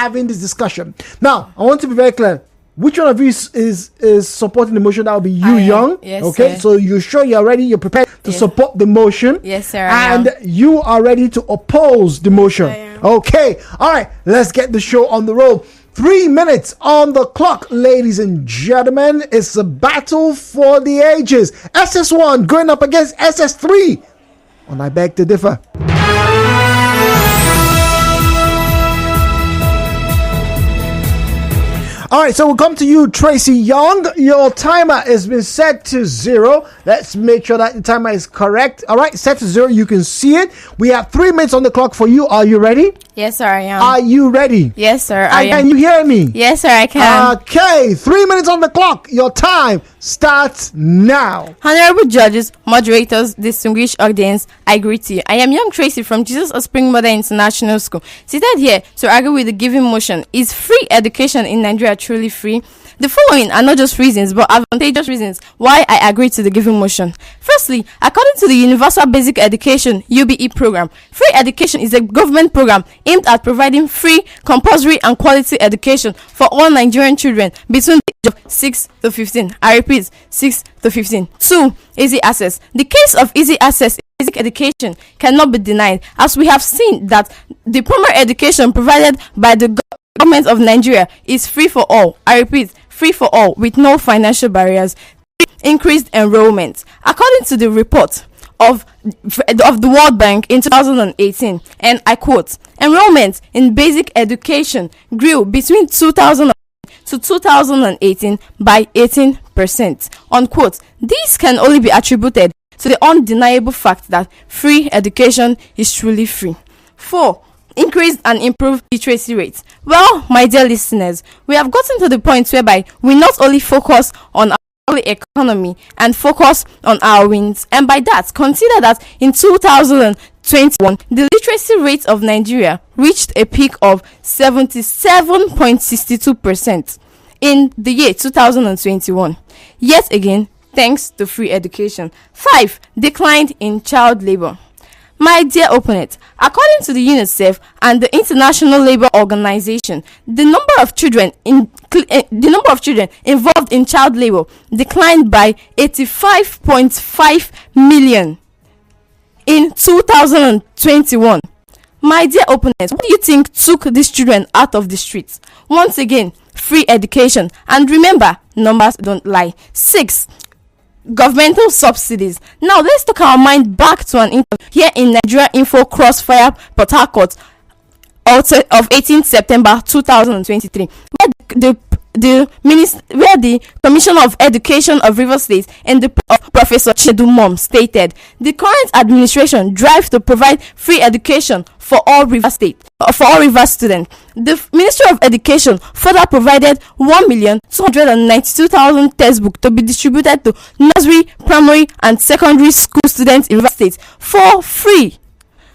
having this discussion. Now, I want to be very clear. Which one of you is supporting the motion? That will be you, Young. Yes, okay, sir. so you're sure you're ready? You're prepared to support the motion? Yes, sir. And you are ready to oppose the motion? Okay, all right. Let's get the show on the road. 3 minutes on the clock, ladies and gentlemen. It's a battle for the ages. SS1 going up against SS3 on I Beg to Differ. All right, so we'll come to you, Tracy Young. Your timer has been set to 0. Let's make sure that the timer is correct. All right, set to 0. You can see it. We have 3 minutes on the clock for you. Are you ready? Yes, sir, I am. Are you ready? Yes, sir, I am. Can you hear me? Yes, sir, I can. Okay, 3 minutes on the clock. Your time starts now. Honorable judges, moderators, distinguished audience, I greet you. I am young Tracy from Jesus Spring Mother International School, seated here to argue with the given motion. Is free education in Nigeria truly free? The following are not just reasons, but advantageous reasons why I agree to the given motion. Firstly, according to the Universal Basic Education (UBE) program, free education is a government program aimed at providing free, compulsory, and quality education for all Nigerian children between the age of 6 to 15. I repeat, 6 to 15. 2. Easy access. The case of easy access in basic education cannot be denied, as we have seen that the primary education provided by the government of Nigeria is free for all. I repeat, free for all with no financial barriers. 3. Increased enrollment. According to the report of the World Bank in 2018, and I quote, enrollment in basic education grew between 2000 to 2018 by 18%. Unquote. This can only be attributed to the undeniable fact that free education is truly free. 4. Increased and improved literacy rates. Well, my dear listeners, we have gotten to the point whereby we not only focus on our economy and focus on our wins, and by that, consider that in 2021, the literacy rate of Nigeria reached a peak of 77.62% in the year 2021. Yet again, thanks to free education. 5. Decline in child labor. My dear opponent, according to the UNICEF and the International Labour Organization, the number of children involved in child labor declined by 85.5 million in 2021. My dear opponent, what do you think took these children out of the streets? Once again, free education. And remember, numbers don't lie. 6. Governmental subsidies. Now let's take our mind back to an interview here in Nigeria Info Crossfire Port Harcourt of 18th September 2023, where the Commissioner of Education of Rivers State and the Professor Chinedu Mom stated the current administration drives to provide free education for all Rivers students. The Ministry of Education further provided 1,292,000 textbooks to be distributed to nursery, primary, and secondary school students in Rivers State for free.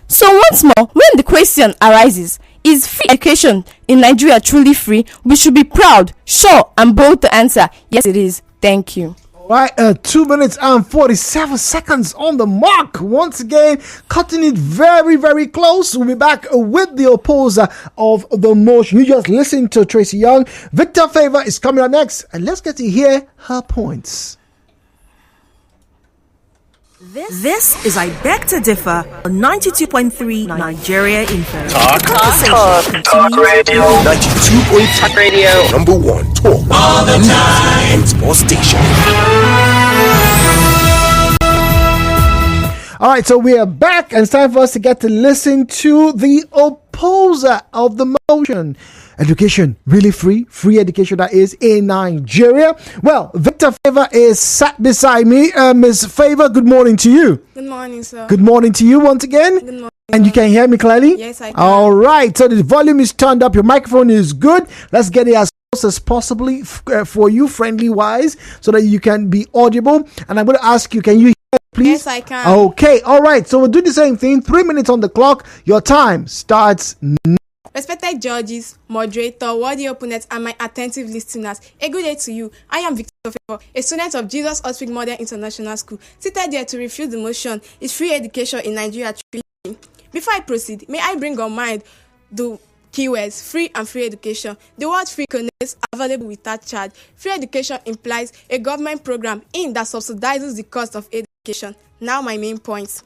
So once more, when the question arises, is free education in Nigeria truly free? We should be proud, sure, and bold to answer, yes it is. Thank you. All right, 2 minutes and 47 seconds on the mark. Once again, cutting it very, very close. We'll be back with the opposer of the motion. You just listened to Tracy Young. Victor Favor is coming up next, and let's get to hear her points. This is I Beg to Differ on 92.3 Nigeria Info. Talk radio. 92.3 radio. Number one talk all the time. And sports station. All right, so we are back, and it's time for us to get to listen to the opposer of the motion. Education really free? Free education, that is, in Nigeria. Well, Victor Favor is sat beside me. Ms. Favor, good morning to you. Good morning, sir. Good morning to you once again. Good morning. And you can hear me clearly? Yes, I can. All right, so the volume is turned up. Your microphone is good. Let's get it as close as possibly for you, friendly-wise, so that you can be audible. And I'm going to ask you, can you hear me, please? Yes, I can. Okay, all right. So we'll do the same thing. 3 minutes on the clock. Your time starts now. Respected judges, moderator, worthy opponents, and my attentive listeners, a good day to you. I am Victor Favor, a student of Jesus Spring Mother International School, seated here to refute the motion, is free education in Nigeria truly free? Before I proceed, may I bring on mind the Keywords: free and free education. The word free connotes available without charge. Free education implies a government program that subsidizes the cost of education. Now my main points.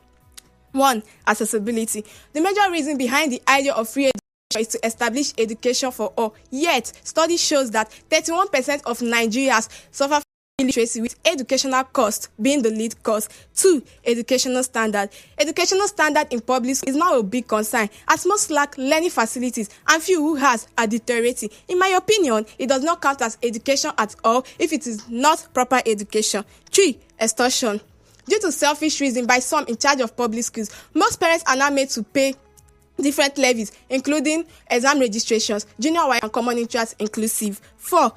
1. Accessibility. The major reason behind the idea of free education is to establish education for all. Yet, study shows that 31% of Nigerians suffer from illiteracy, with educational cost being the lead cause. 2. Educational standard. Educational standard in public school is now a big concern, as most lack learning facilities and few who has are deteriorating. In my opinion, it does not count as education at all if it is not proper education. 3. Extortion. Due to selfish reasons by some in charge of public schools, most parents are now made to pay different levies, including exam registrations, junior Y and common interest inclusive. 4.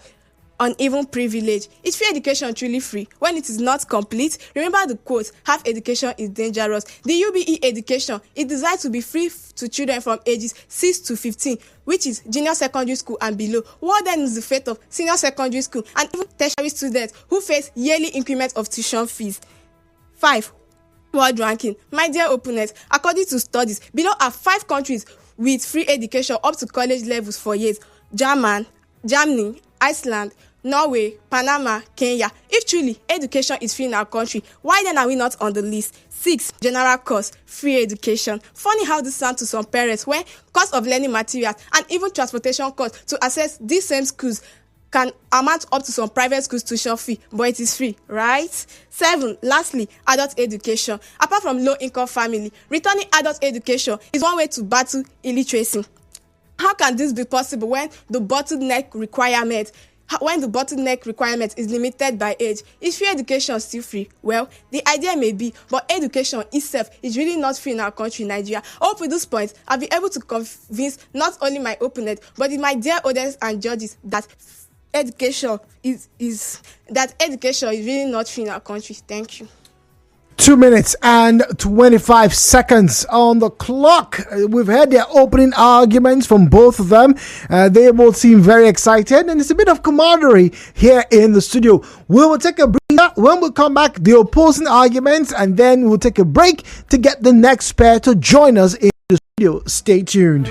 Uneven privilege. Is free education truly free when it is not complete? Remember the quote, half education is dangerous. The UBE education is designed to be free to children from ages 6 to 15, which is junior secondary school and below. What then is the fate of senior secondary school and even tertiary students who face yearly increment of tuition fees? 5. World ranking. My dear opponents, according to studies, below are 5 countries with free education up to college levels for years: Germany, Iceland, Norway, Panama, Kenya. If truly education is free in our country, why then are we not on the list? 6. General cost. Free education. Funny how this sounds to some parents when cost of learning materials and even transportation costs to access these same schools can amount up to some private schools tuition fee, but it is free, right? 7. Lastly, adult education. Apart from low-income family, returning adult education is one way to battle illiteracy. How can this be possible when the bottleneck requirement is limited by age? Is free education still free? Well, the idea may be, but education itself is really not free in our country, Nigeria. I hope with this point, I'll be able to convince not only my opponent, but my dear audience and judges that education is really not free in our country. Thank you. 2 minutes and 25 seconds on the clock. We've heard their opening arguments from both of them. They both seem very excited, and it's a bit of camaraderie here in the studio. We will take a breather. When we come back, the opposing arguments, and then we'll take a break to get the next pair to join us in the studio. Stay tuned.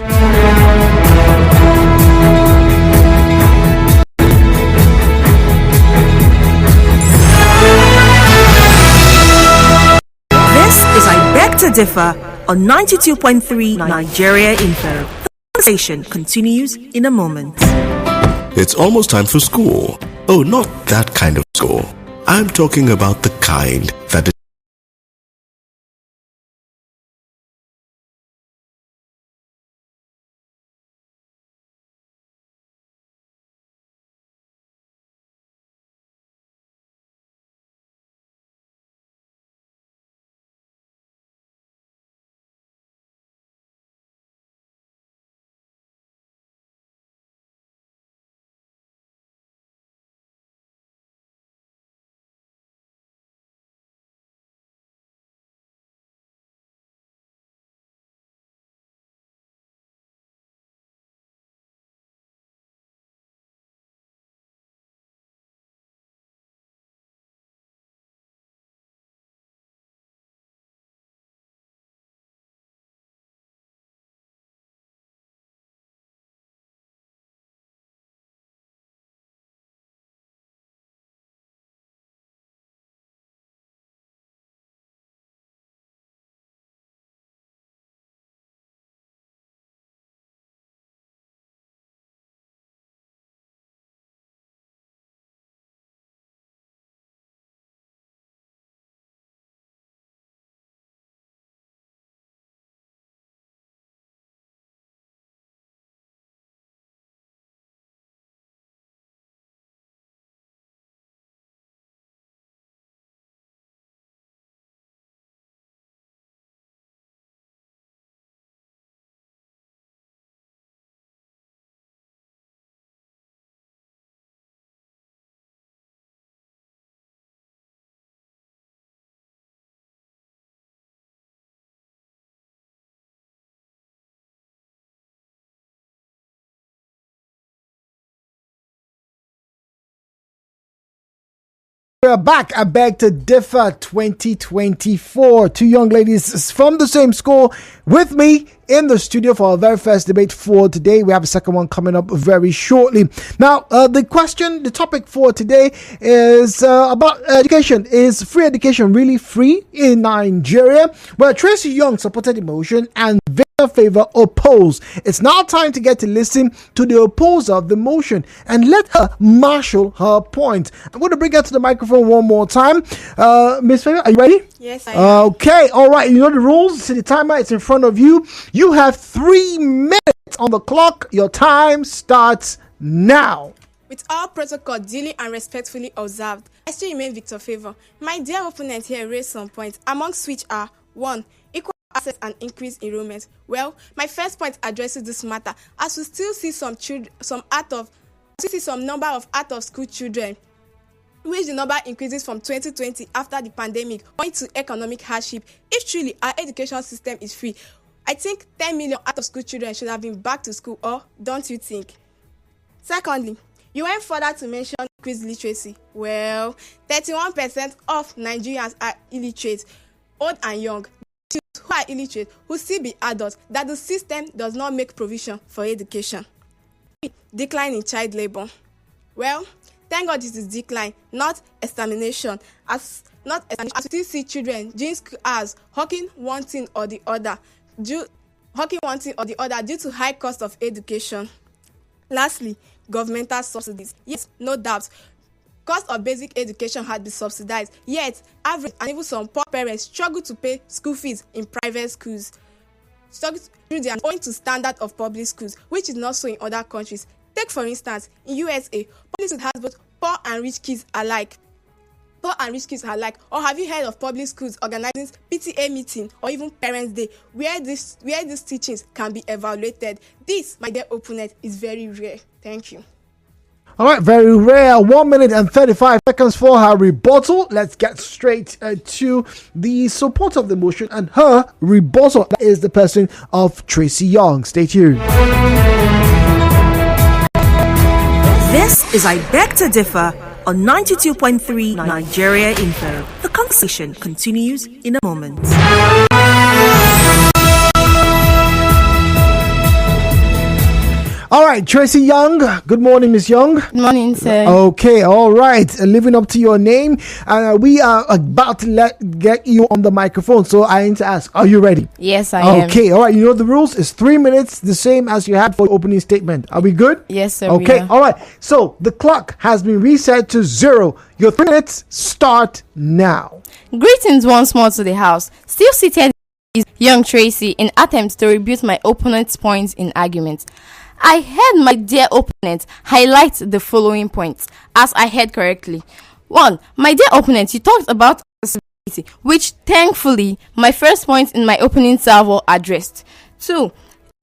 Is I Beg to Differ on 92.3 Nigeria Info. The conversation continues in a moment. It's almost time for school. Oh, not that kind of school. I'm talking about the kind that We're back. I beg to differ 2024. Two young ladies from the same school with me in the studio for our very first debate for today. We have a second one coming up very shortly. Now, the topic for today is about education. Is free education really free in Nigeria? Well, Tracy Young supported the motion and Victor Favor opposed. It's now time to get to listen to the opposer of the motion and let her marshal her point. I'm going to bring her to the microphone one more time. Miss Favor, are you ready? Yes, I am. Okay, all right. You know the rules. See the timer. It's in front of you. You have 3 minutes on the clock. Your time starts now. With all protocol duly and respectfully observed, I still remain Victor Favor. My dear opponent here raised some points, amongst which are 1. Equal access and increased enrollment. Well, my first point addresses this matter, as we still see some number of out-of-school children, which the number increases from 2020 after the pandemic, owing to economic hardship. If truly our education system is free, I think 10 million out-of-school children should have been back to school, or don't you think? Secondly, you went further to mention increased literacy. Well, 31% of Nigerians are illiterate, old and young. Those who are illiterate will still be adults, that the system does not make provision for education. Decline in child labor. Well, thank God it is decline, not extermination. As we still see children during school hours hawking one thing or the other due to high cost of education. Lastly, governmental subsidies. Yes, no doubt, cost of basic education had been subsidized, yet average and even some poor parents struggle to pay school fees in private schools, owing to standard of public schools, which is not so in other countries. Take for instance, in USA, public school has both poor and rich kids alike. Or have you heard of public schools organizing PTA meeting or even Parents' Day, where these teachings can be evaluated? This, my dear opponent, is very rare. Thank you. All right, very rare. 1 minute and 35 seconds for her rebuttal. Let's get straight to the support of the motion and her rebuttal. That is the person of Tracy Young. Stay tuned. This is I Beg to Differ on 92.3 Nigeria Info. The conversation continues in a moment. All right, Tracy Young. Good morning, Miss Young. Good morning, sir. Okay, all right. Living up to your name. We are about to get you on the microphone. So I need to ask, are you ready? Yes, I am. Okay, all right. You know the rules. It's 3 minutes, the same as you had for the opening statement. Are we good? Yes, sir. Okay, all right. So the clock has been reset to 0. Your 3 minutes start now. Greetings once more to the house. Still seated is young Tracy in attempts to rebut my opponent's points in argument. I heard my dear opponent highlight the following points, as I heard correctly. 1. My dear opponent, you talked about accessibility, which thankfully my first point in my opening salvo addressed. 2. You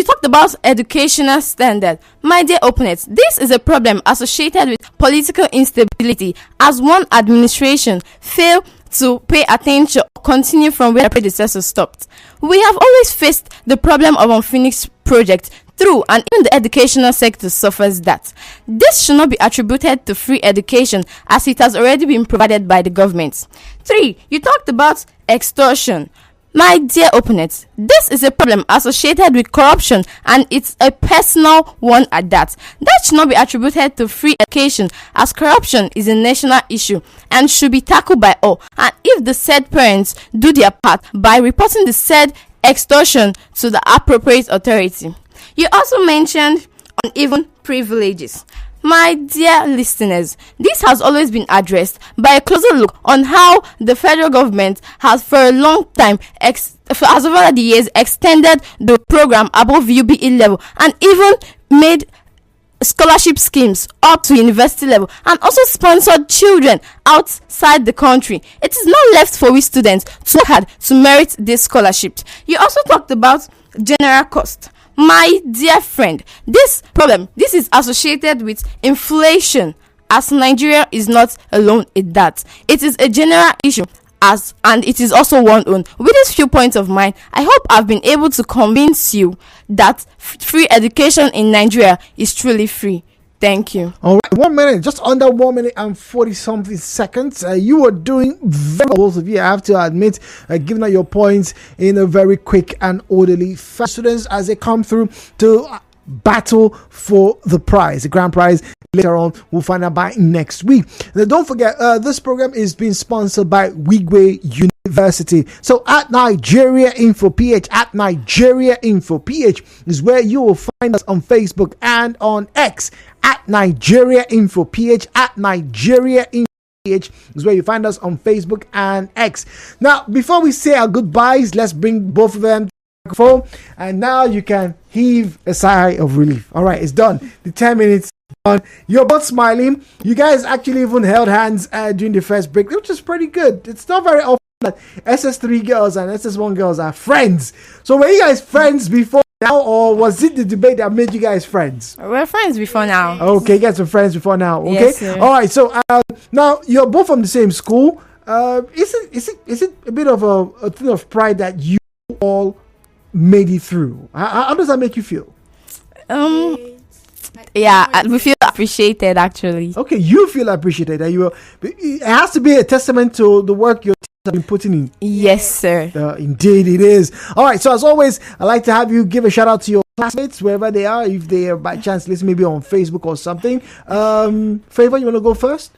talked about educational standard. My dear opponent, this is a problem associated with political instability, as one administration failed to pay attention or continue from where the predecessor stopped. We have always faced the problem of unfinished projects through, and even the educational sector suffers that. This should not be attributed to free education, as it has already been provided by the government. 3. You talked about extortion. My dear opponent, this is a problem associated with corruption, and it's a personal one at that. That should not be attributed to free education, as corruption is a national issue and should be tackled by all. And if the said parents do their part by reporting the said extortion to the appropriate authority. You also mentioned uneven privileges. My dear listeners, this has always been addressed by a closer look on how the federal government has for a long time, as over the years, extended the program above UBE level and even made scholarship schemes up to university level and also sponsored children outside the country. It is not left for we students to work hard to merit this scholarship. You also talked about general cost. My dear friend, this is associated with inflation, as Nigeria is not alone in that. It is a general issue, and it is also one own. With these few points of mine, I hope I've been able to convince you that free education in Nigeria is truly free. Thank you. All right, 1 minute, just under 1 minute and 40 something seconds. You are doing very well, both of you. I have to admit, giving out your points in a very quick and orderly fashion. Students, as they come through to battle for the prize, the grand prize. Later on, we'll find out by next week. Now, don't forget, this program is being sponsored by Wigwe University. So at Nigeria Info PH, at Nigeria Info PH is where you will find us on Facebook and on X at Nigeria Info PH, at Nigeria Info PH is where you find us on Facebook and X. Now, before we say our goodbyes, let's bring both of them to the microphone, and now you can heave a sigh of relief. All right, it's done. The 10 minutes done. You're both smiling. You guys actually even held hands during the first break, which is pretty good. It's not very often that SS3 girls and SS1 girls are friends. So were you guys friends before now, or was it the debate that made you guys friends? We're friends before now. Okay, you guys were friends before now. Okay, Yes, sir. all right. So now you're both from the same school. Is it a bit of a thing of pride that you all made it through? How does that make you feel? Yeah, we feel appreciated actually. Okay, you feel appreciated that you were. It has to be a testament to the work your teachers have been putting in. Yes, sir. Indeed, it is. All right. So as always, I'd like to have you give a shout out to your classmates wherever they are, if they are by chance listening, maybe on Facebook or something. Favor, you want to go first?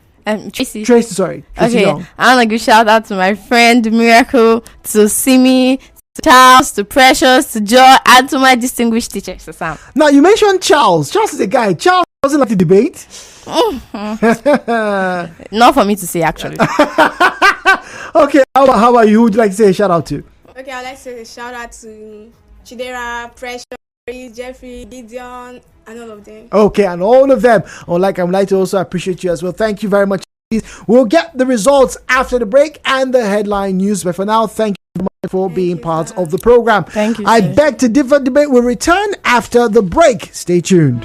Tracy. Tracy Okay, Young. I want to give shout out to my friend Miracle, to Simi, to Charles, to Precious, to Joy, and to my distinguished teacher, Sam. Now, you mentioned Charles. Charles is a guy. Charles doesn't like to debate. Not for me to say, actually. Okay, how about you? Who would you like to say a shout out to? Okay, I'd like to say a shout out to Chidera, Precious, Jeffrey, Gideon, and all of them. Okay, and all of them. I would like to also appreciate you as well. Thank you very much. We'll get the results after the break and the headline news. But for now, thank you very much for being part of the program. Thank you, I sir. beg to differ debate will return after the break. Stay tuned.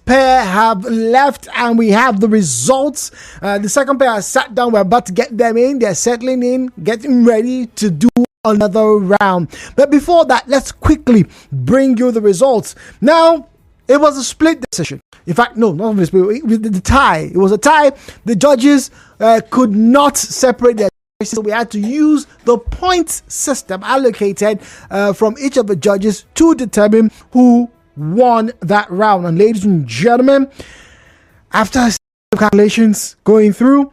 pair have left, and we have the results. The second pair has sat down. We're about to get them in. They're settling in, getting ready to do another round. But before that, let's quickly bring you the results. Now, it was a split decision. In fact, no, not a split. It was the tie. It was a tie. The judges could not separate their choices. So we had to use the points system allocated from each of the judges to determine who won that round. And ladies and gentlemen, after calculations going through,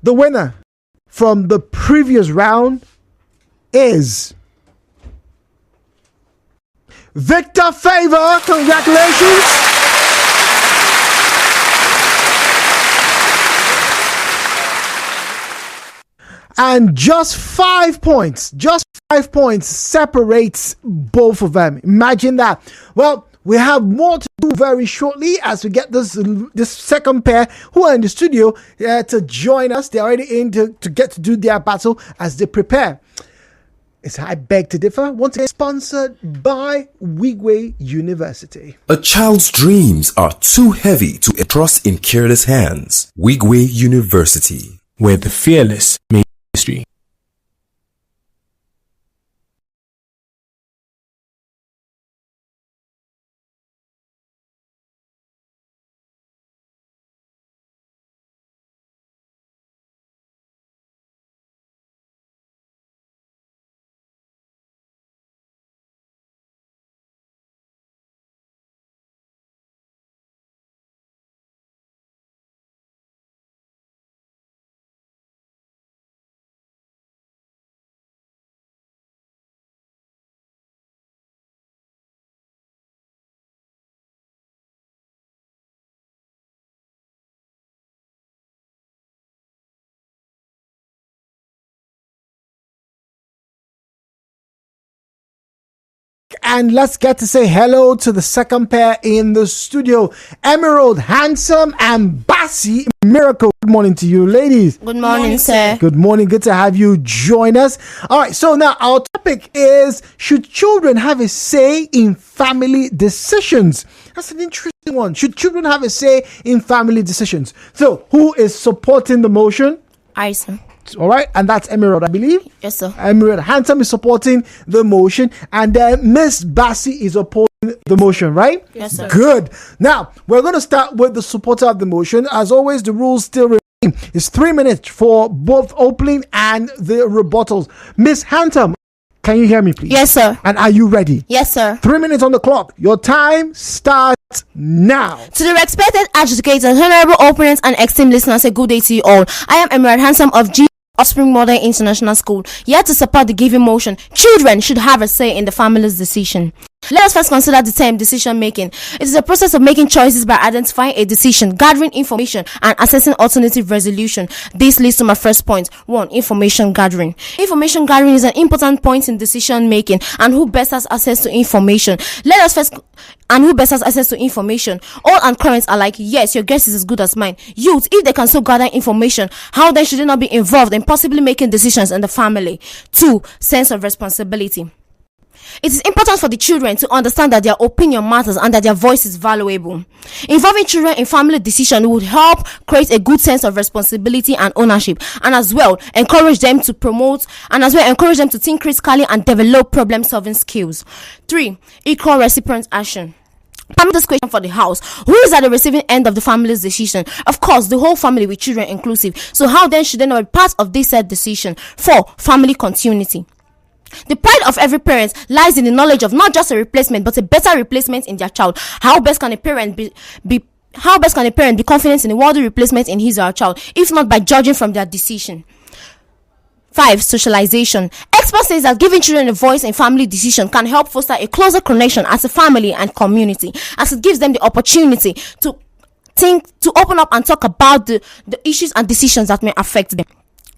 the winner from the previous round is Victor Favor. Congratulations. And just 5 points separates both of them. Imagine that. Well, we have more to do very shortly as we get this second pair who are in the studio to join us. They're already in to get to do their battle as they prepare. It's I Beg to Differ, once again sponsored by Wigwe University. A child's dreams are too heavy to entrust in careless hands. Wigwe University, where the fearless make history. And let's get to say hello to the second pair in the studio, Emirald, Handsome, and Bassey, Miracle. Good morning to you, ladies. Good morning, sir. Good morning. Good to have you join us. All right. So now our topic is, should children have a say in family decisions? That's an interesting one. Should children have a say in family decisions? So who is supporting the motion? I, sir. All right, and that's Emirald, I believe. Yes, sir. Emirald Handsome is supporting the motion, and then Miss Bassey is opposing the motion, right? Yes, sir. Good. Now, we're going to start with the supporter of the motion. As always, the rules still remain. It's 3 minutes for both opening and the rebuttals. Miss Handsome, can you hear me, please? Yes, sir. And are you ready? Yes, sir. 3 minutes on the clock. Your time starts now. To the respected adjudicates, honorable opponents, and esteemed listeners, a good day to you all. I am Emirald Handsome of Offspring Modern International School, here to support the given motion. Children should have a say in the family's decision. Let us first consider the term decision making. It is a process of making choices by identifying a decision, gathering information, and assessing alternative resolution. This leads to my first point. 1. Information gathering. Information gathering is an important point in decision making, and who best has access to information? Who best has access to information? All and currents are like, yes, your guess is as good as mine. Youth, if they can so gather information, how then should they not be involved in possibly making decisions in the family? 2. Sense of responsibility. It is important for the children to understand that their opinion matters and that their voice is valuable. Involving children in family decision would help create a good sense of responsibility and ownership, and as well encourage them to think critically and develop problem solving skills. 3. Equal recipient action. This question for the house: who is at the receiving end of the family's decision? Of course, the whole family, with children inclusive. So how then should they not be part of this said decision? 4. Family continuity. The pride of every parent lies in the knowledge of not just a replacement, but a better replacement in their child. How best can a parent be confident in a worthy replacement in his or her child, if not by judging from their decision? 5. Socialization. Experts say that giving children a voice in family decision can help foster a closer connection as a family and community, as it gives them the opportunity to open up and talk about the issues and decisions that may affect them.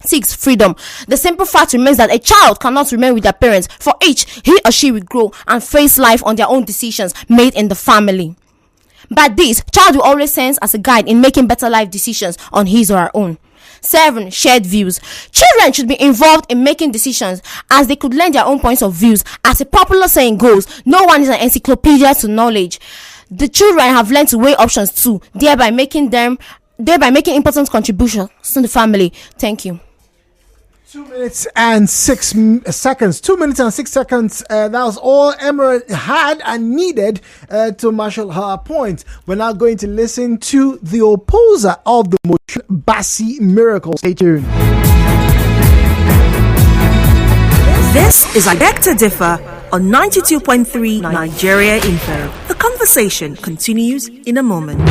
6. Freedom. The simple fact remains that a child cannot remain with their parents. For each, he or she will grow and face life on their own decisions made in the family. But this child will always serve as a guide in making better life decisions on his or her own. 7. Shared views. Children should be involved in making decisions as they could learn their own points of views. As a popular saying goes, no one is an encyclopedia to knowledge. The children have learned to weigh options too, thereby making important contributions to the family. Thank you. 2 minutes and 6 seconds. 2 minutes and 6 seconds. That was all Emirald had and needed to marshal her point. We're now going to listen to the opposer of the motion, Bassey Miracle. Stay tuned. This is I Beg to Differ on 92.3 Nigeria Info. The conversation continues in a moment.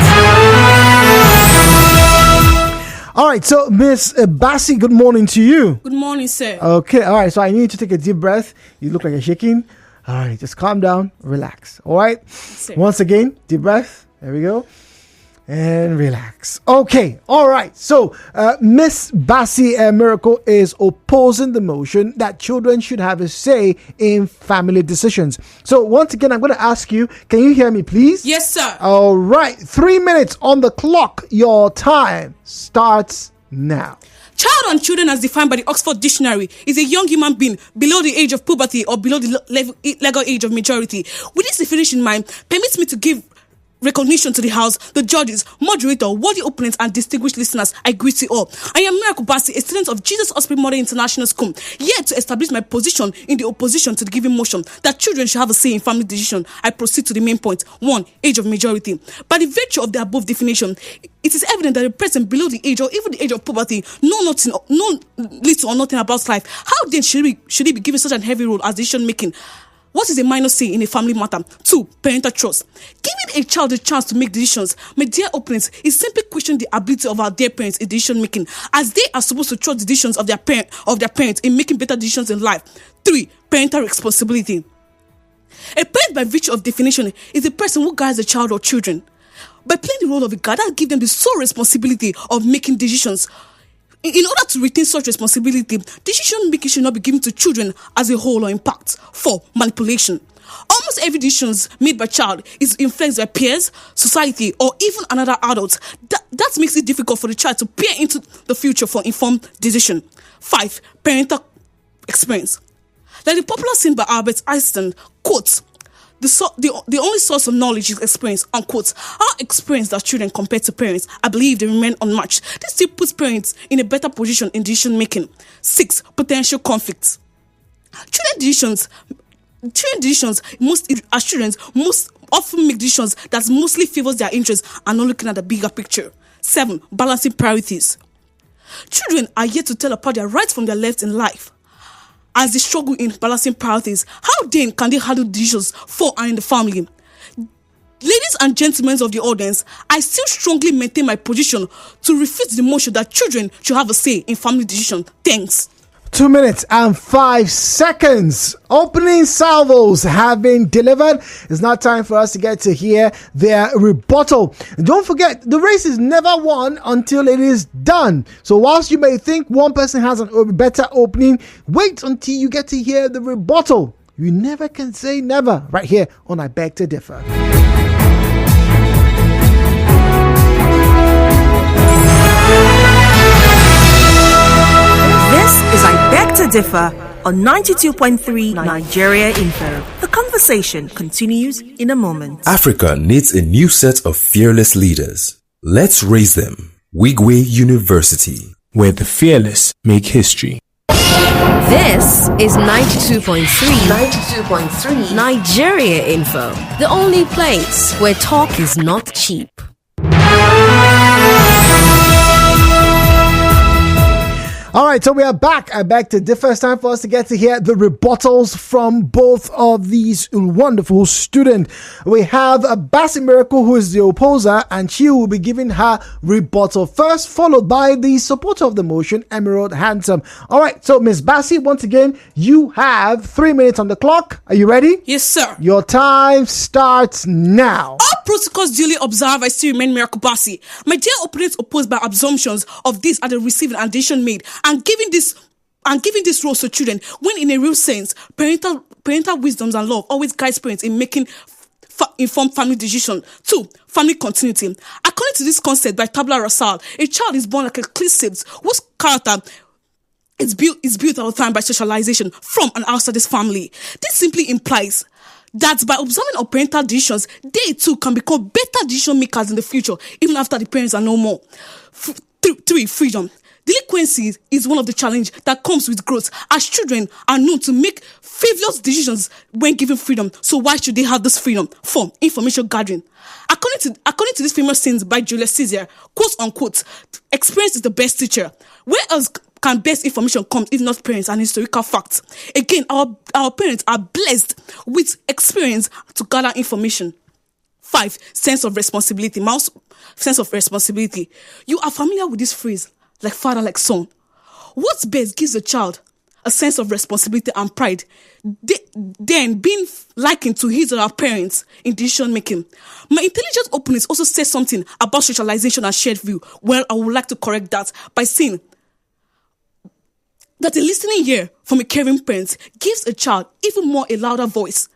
All right, so Miss Bassey, good morning to you. Good morning, sir. Okay, all right, so I need you to take a deep breath. You look like you're shaking. All right, just calm down, relax. All right, Sir. Once again, deep breath. There we go. And relax. Okay, all right. So, Miss Bassey Miracle is opposing the motion that children should have a say in family decisions. So, once again, I'm going to ask you, can you hear me, please? Yes, sir. All right, 3 minutes on the clock. Your time starts now. Child and children, as defined by the Oxford Dictionary, is a young human being below the age of puberty or below the legal age of majority. With this definition in mind, permits me to give recognition to the House, the judges, moderator, worthy opponents, and distinguished listeners. I greet you all. I am Miracle Bassey, a student of Jesus Hospital Model International School, here to establish my position in the opposition to the given motion that children should have a say in family decision. I proceed to the main point. 1. Age of majority. By the virtue of the above definition, it is evident that a person below the age or even the age of puberty know little or nothing about life. How then should he be given such a heavy role as decision making? What is a minor say in a family matter? 2. Parental trust. Giving a child a chance to make decisions, my dear opponents, is simply questioning the ability of our dear parents in decision making, as they are supposed to trust the decisions of their parents in making better decisions in life. 3. Parental responsibility. A parent, by virtue of definition, is a person who guides a child or children. By playing the role of a guide, that gives them the sole responsibility of making decisions. In order to retain such responsibility, decision making should not be given to children as a whole or impact. 4. Manipulation. Almost every decision made by child is influenced by peers, society, or even another adult. That makes it difficult for the child to peer into the future for informed decision. 5. Parental experience. Like the popular saying by Albert Einstein, quote, the only source of knowledge is experience, unquote. How experienced are children compared to parents? I believe they remain unmatched. This still puts parents in a better position in decision making. 6. Potential conflicts. Children decisions most often make decisions that mostly favors their interests and not looking at the bigger picture. 7. Balancing priorities. Children are yet to tell apart their rights from their left in life. As they struggle in balancing priorities, how then can they handle decisions for and in the family? Ladies and gentlemen of the audience, I still strongly maintain my position to refute the motion that children should have a say in family decision. Thanks. 2 minutes and 5 seconds. Opening salvos have been delivered. It's now time for us to get to hear their rebuttal. And don't forget, the race is never won until it is done. So whilst you may think one person has a better opening, wait until you get to hear the rebuttal. You never can say never. Right here on I Beg to Differ. This is I Beg to Differ on 92.3 Nigeria Info. The conversation continues in a moment. Africa needs a new set of fearless leaders. Let's raise them. Wigwe University, where the fearless make history. This is 92.3 Nigeria Info, the only place where talk is not cheap. All right, so we are back. I beg to differ. It's time for us to get to hear the rebuttals from both of these wonderful students. We have Bassey Miracle, who is the opposer, and she will be giving her rebuttal first, followed by the supporter of the motion, Emirald Handsome. All right, so Miss Bassey, once again, you have 3 minutes on the clock. Are you ready? Yes, sir. Your time starts now. All protocols duly observed, I still remain Miracle Bassey. My dear opponents opposed by assumptions of this are the receiving and decision made, and giving this roles to children, when in a real sense, parental wisdoms and love always guides parents in making informed family decision. 2. Family continuity. According to this concept by Tabla Rasal, a child is born like a cliff whose character is built over time by socialization from and outside his family. This simply implies that by observing our parental decisions, they too can become better decision makers in the future, even after the parents are no more. 3. Freedom. Delinquency is one of the challenges that comes with growth, as children are known to make frivolous decisions when given freedom. So why should they have this freedom? 4. Information gathering. According to this famous saying by Julius Caesar, quote unquote, experience is the best teacher. Where else can best information come if not parents and historical facts? Again, our parents are blessed with experience to gather information. 5. Sense of responsibility. Sense of responsibility. You are familiar with this phrase, like father, like son. What best gives a child a sense of responsibility and pride, then being likened to his or her parents in decision making? My intelligent openness also says something about socialization and shared view. Well, I would like to correct that by saying that a listening ear from a caring parent gives a child even more a louder voice.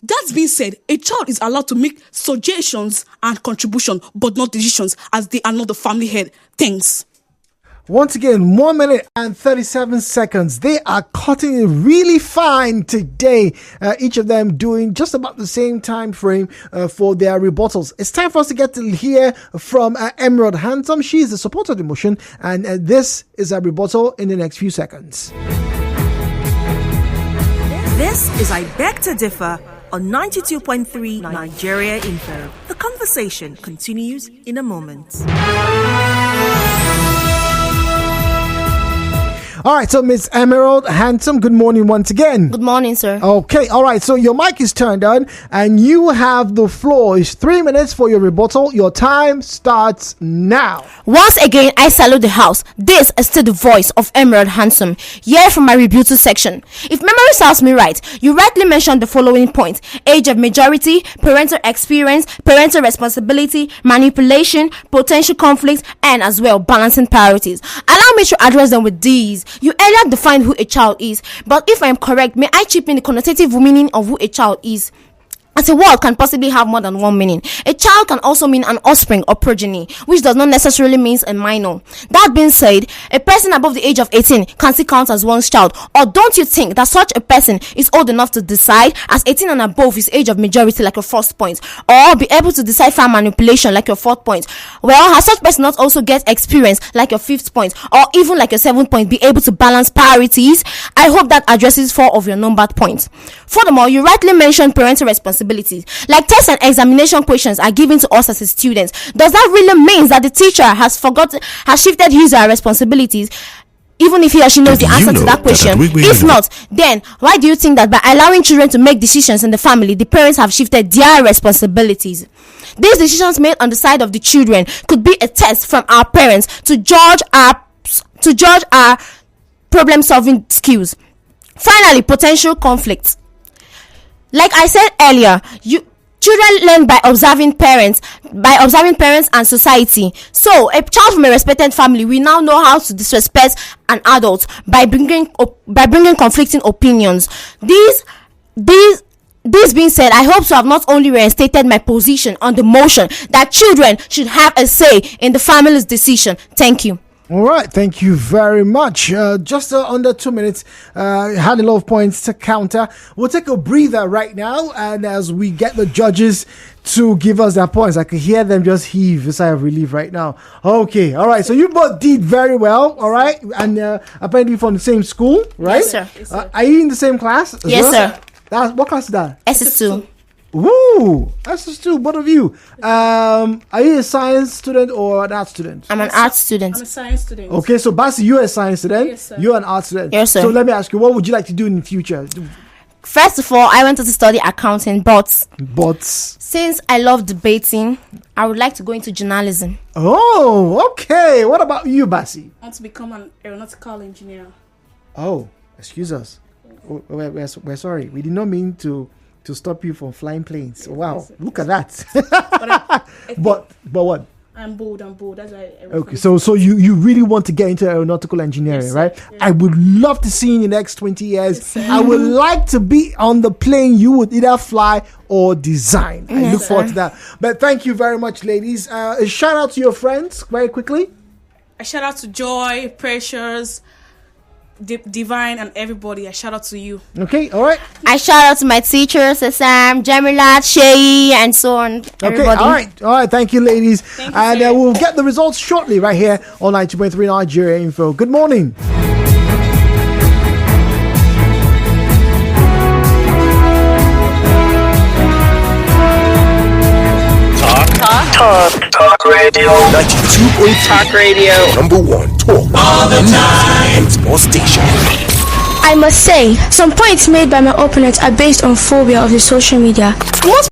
That being said, a child is allowed to make suggestions and contribution, but not decisions, as they are not the family head. Thanks. Once again, 1 minute and 37 seconds. They are cutting it really fine today. Each of them doing just about the same time frame for their rebuttals. It's time for us to get to hear from Emirald Handsome. She is the supporter of the motion, and this is a rebuttal in the next few seconds. This is I Beg to Differ on 92.3 Nigeria Info. The conversation continues in a moment. All right, so Miss Emirald Handsome, good morning once again. Good morning, sir. Okay, all right, so your mic is turned on and you have the floor. It's 3 minutes for your rebuttal. Your time starts now. Once again, I salute the house. This is still the voice of Emirald Handsome, here from my rebuttal section. If memory serves me right, you rightly mentioned the following points: age of majority, parental experience, parental responsibility, manipulation, potential conflicts, and as well balancing priorities. Allow me to address them with these. You earlier defined who a child is, but if I am correct, may I chip in the connotative meaning of who a child is? As a word can possibly have more than one meaning. A child can also mean an offspring or progeny, which does not necessarily mean a minor. That being said, a person above the age of 18 can still count as one's child. Or don't you think that such a person is old enough to decide, as 18 and above is age of majority, like your first point, or be able to decipher manipulation, like your fourth point? Well, has such person not also get experience, like your fifth point, or even like your seventh point, be able to balance priorities? I hope that addresses 4 of your numbered points. Furthermore, you rightly mentioned parental responsibilities. Like test and examination questions are given to us as a students. Does that really mean that the teacher has shifted his or her responsibilities, even if he or she knows the answer to that question? If not, then why do you think that by allowing children to make decisions in the family, the parents have shifted their responsibilities? These decisions made on the side of the children could be a test from our parents to judge our problem solving skills. Finally, potential conflicts. Like I said earlier, children learn by observing parents and society. So a child from a respected family will now know how to disrespect an adult by bringing conflicting opinions. This being said, I hope to have not only reinstated my position on the motion that children should have a say in the family's decision. Thank you. All right, thank you very much. Just under 2 minutes, had a lot of points to counter. We'll take a breather right now, and as we get the judges to give us their points, I can hear them just heave a sigh of relief right now. Okay, all right, so you both did very well, all right, and apparently from the same school, right? Yes, sir. Yes, sir. Are you in the same class? Yes, sir. What class is that? SS2. Woo! SS2, both of you. Are you a science student or an art student? I'm an art student. I'm a science student. Okay, so Bassey, you're a science student. Yes, sir. You're an art student. Yes, sir. So let me ask you, what would you like to do in the future? First of all, I wanted to study accounting, but since I love debating, I would like to go into journalism. Oh, okay. What about you, Bassey? I want to become an aeronautical engineer. Oh, excuse us. We're sorry. We did not mean to stop you from flying planes. Wow, look at that. But what? I'm bold. That's why. Okay, so you really want to get into aeronautical engineering, right? Yeah. I would love to see in the next 20 years. Yes, I would like to be on the plane you would either fly or design. I look forward to that. But thank you very much, ladies. A shout out to your friends very quickly. A shout out to Joy, Precious, Divine, and everybody. I shout out to you. Okay, all right. I shout out to my teachers, Sam, Emirald, Shay, and so on. Everybody. Okay, all right. Thank you, ladies. Thank you, we'll get the results shortly right here on 92.3 Nigeria Info. Good morning. Talk radio. 92.3 Talk radio. Number one talk all the time. And sports station. I must say, some points made by my opponents are based on phobia of the social media. Most